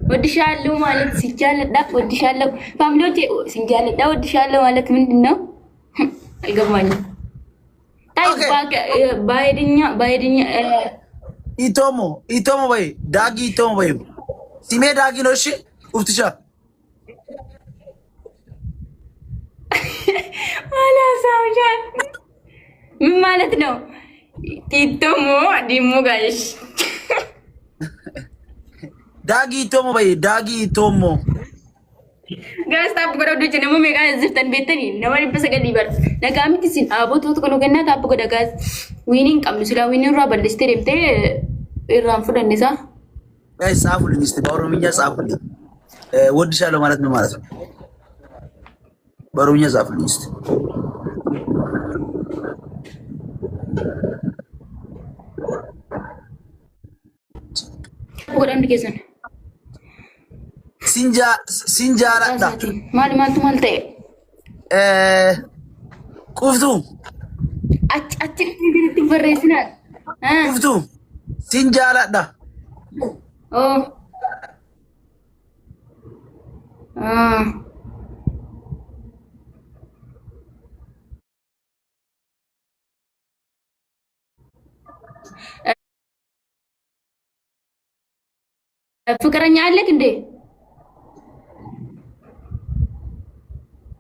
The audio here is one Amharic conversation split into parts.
ወድሻለሁ ማለት ሲጃለዳ ወድሻለሁ ፋሚሊዎቼ ሲጃለዳ ወድሻለሁ ማለት ምንድነው? አልገባኝም። ባይድኛ ኢቶሞ በይ ዳጊ ኢቶሞ በይ ሲሜ ዳጊ ነው። እሺ ኡፍትሻ አላሳውጃል ምን ማለት ነው? ኢቶሞ ዲሙ ጋይሽ ዳጊ ኢቶሞ በይ ዳጊ ኢቶሞ ጋስ ታፕ ጎዳ ዶች ነሞ ሜጋ ዝፍተን ቤተኒ ነማሪ በሰገድ ይበር ነጋሚት ሲን አቦቶ ተቆኖ ገና ታፕ ጎዳ ጋስ ዊኒንግ ቀም ስላ ዊኒንግ ራ በልስቴ ደምቴ ኢራን ፍደንሳ አይ ጻፉልኝ እስቲ በኦሮምኛ ጻፉልኝ። ወድሻለሁ ማለት ምን ማለት ነው? በኦሮምኛ ጻፉልኝ እስቲ። ጎዳ እንድገዘን ሲንጃራዳ ማልቱ ማልቴ ቁፍቱ አጭ ትበረስና ቁፍቱ ሲንጃራዳ ኦ ፍቅረኛ አለክ እንዴ?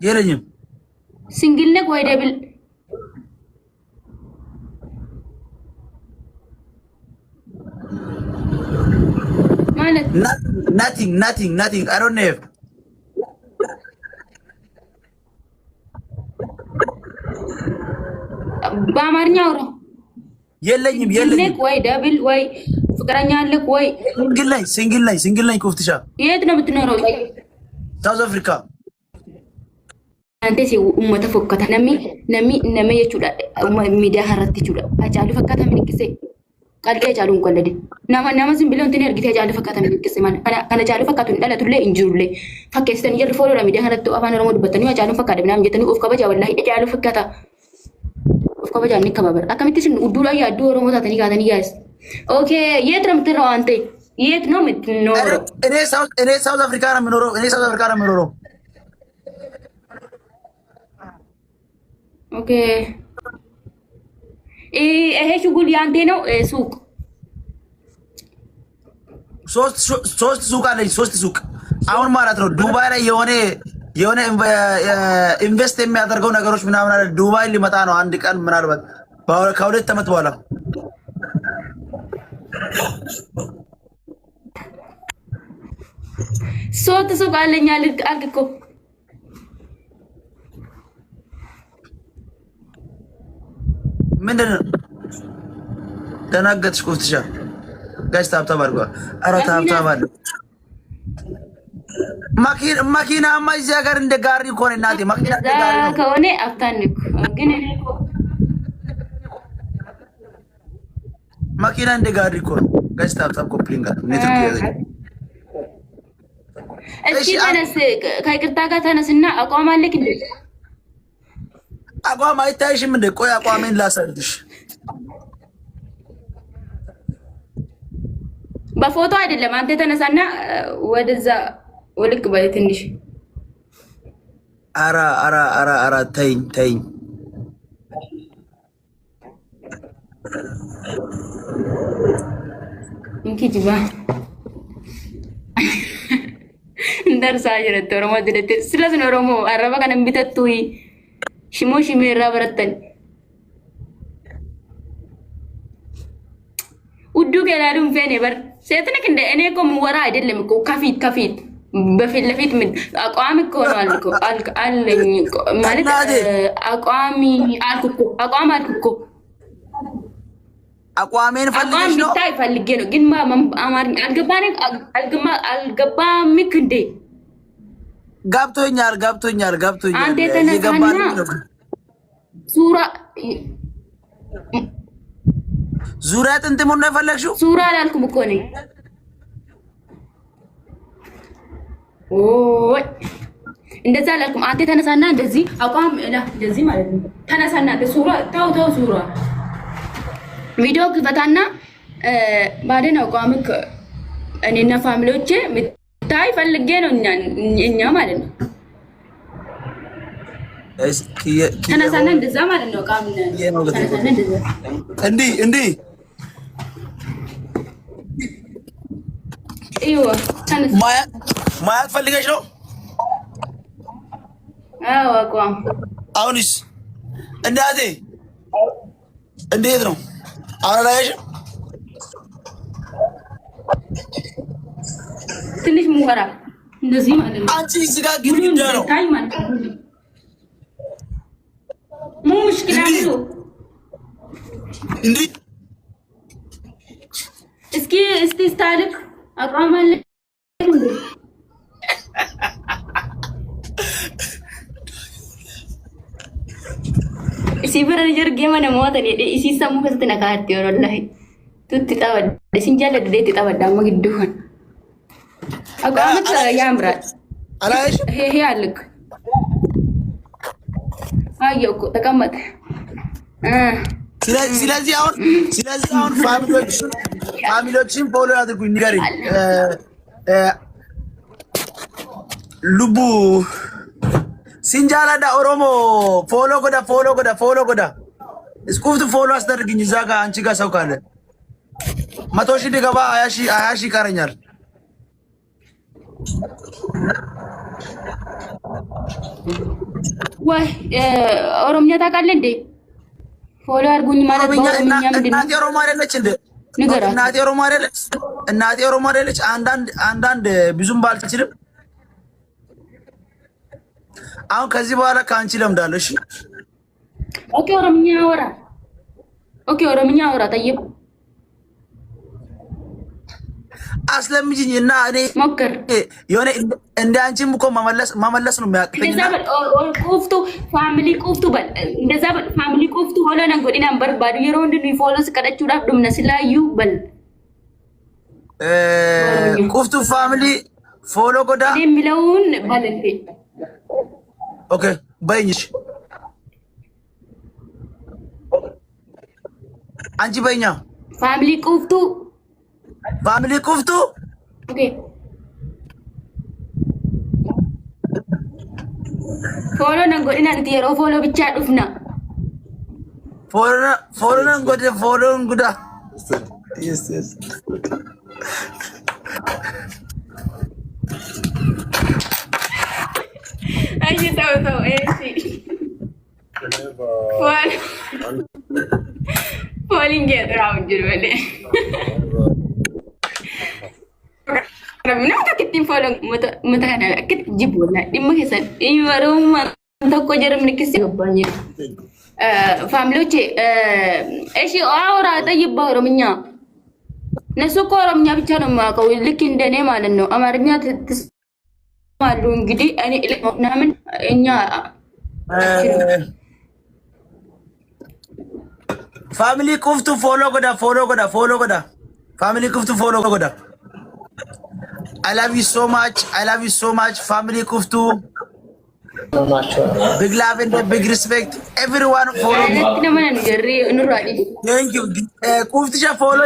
የለኝም። ሲንግል ነክ ወይ ደብል? ማለት nothing I don't know. በአማርኛ አውራ። የለኝም ወይ ደብል ወይ ፍቅረኛ አለክ ወይ? ሲንግል ላይ ኩፍትሻ። የት ነው የምትኖረው? ሳውዝ አፍሪካ። አንተ ኡመተ ፎከታ ነሚ የቹዳ ሚዲያ ሀረት ቹዳ አጫሉ ፈካታ ምን ጊዜ ቀልቀ ጫሉ እንቆለደ ናማ ዝም ብለው እንትን እርግተ ጫሉ ፈካታ ምን ጊዜ ማለት አና ጫሉ ፈካቱ እንዳለቱለ እንጅሩለ ፈከስተን ይጀር ፎሎ ለሚዲያ ሀረት አፋን ኦሮሞ ድበተኒ ጫሉ ፈካደ ምናምን ጀተኒ ኦፍ ከበጃ ወላሂ ጫሉ ፈካታ ኦፍ ከበጃ ንከባበር አከሚትሽን ኡዱላ ያዱ ኦሮሞ ታተኒ ካተኒ ጋይስ ኦኬ። የት ነው የምትኖረው አንተ? የት ነው የምትኖረው? እኔ ሳውዝ አፍሪካ ነው የምኖረው። ኦኬ። ይሄ ሽጉል ያንተ ነው? ሱቅ ሶስት ሱቅ አለኝ። ሶስት ሱቅ አሁን ማለት ነው። ዱባይ ላይ የሆነ ኢንቨስት የሚያደርገው ነገሮች ምናምን አለ። ዱባይ ሊመጣ ነው አንድ ቀን ምናልባት ከ2 ዓመት በኋላ። ሶስት ሱቅ አለኝ አልክ እኮ። ምንድን ነው ደነገጥሽ? ኩፍትሻ ጋሽ ታብታብ አድርጓል። ኧረ ታብታብ አለ። መኪናማ እዚህ ሀገር እንደ ጋሪ እኮ ነው እናቴ። መኪና እንደ ጋሪ ነው ከሆነ አፍታንኩ ግን እኔ እኮ መኪና እንደ ጋሪ እኮ ነው። ጋሽ ታብታብ ኮፕሊንግ አለ። ኔትወርክ ያዘ። እሺ ተነስ፣ ከይቅርታ ጋር ተነስና አቋም አለክ እንዴ? አቋም አይታይሽም እንዴ? ቆይ አቋሜን ላሳይሽ። በፎቶ አይደለም። አንተ ተነሳና ወደዛ ወልቅ በይ ትንሽ። ኧረ ተይኝ። እንኪ ጅባ እንደርሳ ጅረት ኦሮሞ ድለት ስለዚህ ኦሮሞ አረባ ከነም ቢተቱይ ሽሞ ሽሜራ በረተን ውዱ ገላሉም ፈኔ በር ሴትነክ እንደ እኔ እኮ ምወራ አይደለም እኮ ከፊት በፊት ለፊት ምን አቋም እኮ ነው አልኩ አለኝ ማለት አቋሚ አልኩ እኮ አቋሜን ፈልገሽ ነው? ታይ ፈልጌ ነው ግን አማርኛ አልገባም እንዴ? ገብቶኛል። አንተ ተነሳና ዙሪያ ጥንጥሙን ነው የፈለግሽው? ሱራ አላልኩም እኮ ነኝ። ኦይ እንደዛ አላልኩም። አንተ ተነሳና እንደዚህ አቋም እንደዚህ ማለት ነው። ተነሳና ሱራ ታው ሱራ ቪዲዮ ክፈታና ባደን አቋምክ እኔና ፋሚሊዎቼ እንድታይ ፈልጌ ነው እኛ ማለት ነው። ተነሳና እንደዛ ማለት ነው። ቃም ተነሳና እንደዛ እንዲህ ይኸው ተነሳ። ማያት ፈልገሽ ነው? አዎ አቋም አሁንስ እናቴ እንዴት ነው? አሁን አላየሽም? ትንሽ ሙከራ እንደዚህ ማለት ነው። አንቺ እዚህ ጋር ግድግዳ ነው ታይ ማለት ነው። ሙሽኪላ ነው እንዴ? እስኪ ስታልክ አቋም አለ እንዴ? ሲበረ ጀርጌ ማነ ሞተኔ እሲ ሰሙ ከስተና ካት ወላሂ ቱት ታወድ ሲንጃለ ደዴት ታወዳ ማግዱን አቋምት ያምራል። አላየሽ? ይሄ አልክ አየኩ ተቀመጠ። ስለዚህ አሁን ፋሚሊዎችን ፎሎ ያድርጉኝ። ንገሪኝ ሉቡ ሲንጃላዳ ኦሮሞ ፎሎ ጎዳ እስኩፍቱ ፎሎ አስደርግኝ። እዛ ጋር አንቺ ጋር ሰው ካለ 100 ሺህ ሊገባ 20 ሺህ ይቀረኛል። ወይ ኦሮምኛ ታውቃለህ እንዴ? ፎሎ አድርጉኝ ማለት በኦሮምኛ ምንድን ነው? እናቴ ኦሮሞ አይደለች እንዴ? እናቴ ኦሮሞ አይደለች? አንዳንድ ብዙም ባልችልም አሁን ከዚህ በኋላ ከአንቺ ለምዳለሁ። እሺ ኦሮምኛ አውራ ጠይብ አስለምጂኝ እና እኔ ሞክር። የሆነ እንደ አንቺም እኮ መመለስ ነው የሚያቅተኝ። እንደዛ በል ቁፍቱ ፋሚሊ ቁፍቱ በል እንደዛ በል ፋሚሊ ቁፍቱ ሆሎ ነን ጎዲናን በርባዱ የሮ እንድን ፎሎ ስቀደችውዳፍ ዱምነ ስላዩ በል ቁፍቱ ፋሚሊ ፎሎ ጎዳ የሚለውን በል እንዴ። ኦኬ በይኝሽ አንቺ በይኛ ፋሚሊ ቁፍቱ ኦኬ ፎሎ ነን ጎዲናን የሮ ፎሎ ብቻ ዱፍና ፎሎ ነን ጎዲና ፎሎ እንጉዳ yes Ay, tahu sih. Falling get around juga deh. Karena nak kita follow mata kan kita jibun lah. Di mana kesan? Ini baru mantap kau jarum ni kisah banyak. Family cek. Si orang ada jibun orangnya. Nasuko orangnya bicara mak kau likin dene mana no. Amarnya ማሉ እንግዲህ እኔ ምናምን እኛ ፋሚሊ ኩፍቱ ፎሎ ጎዳ ፋሚሊ ኩፍቱ ፎሎ ጎዳ I love you so much family ኩፍቱ big love and big respect everyone follow me thank you ኩፍቱ ፎሎ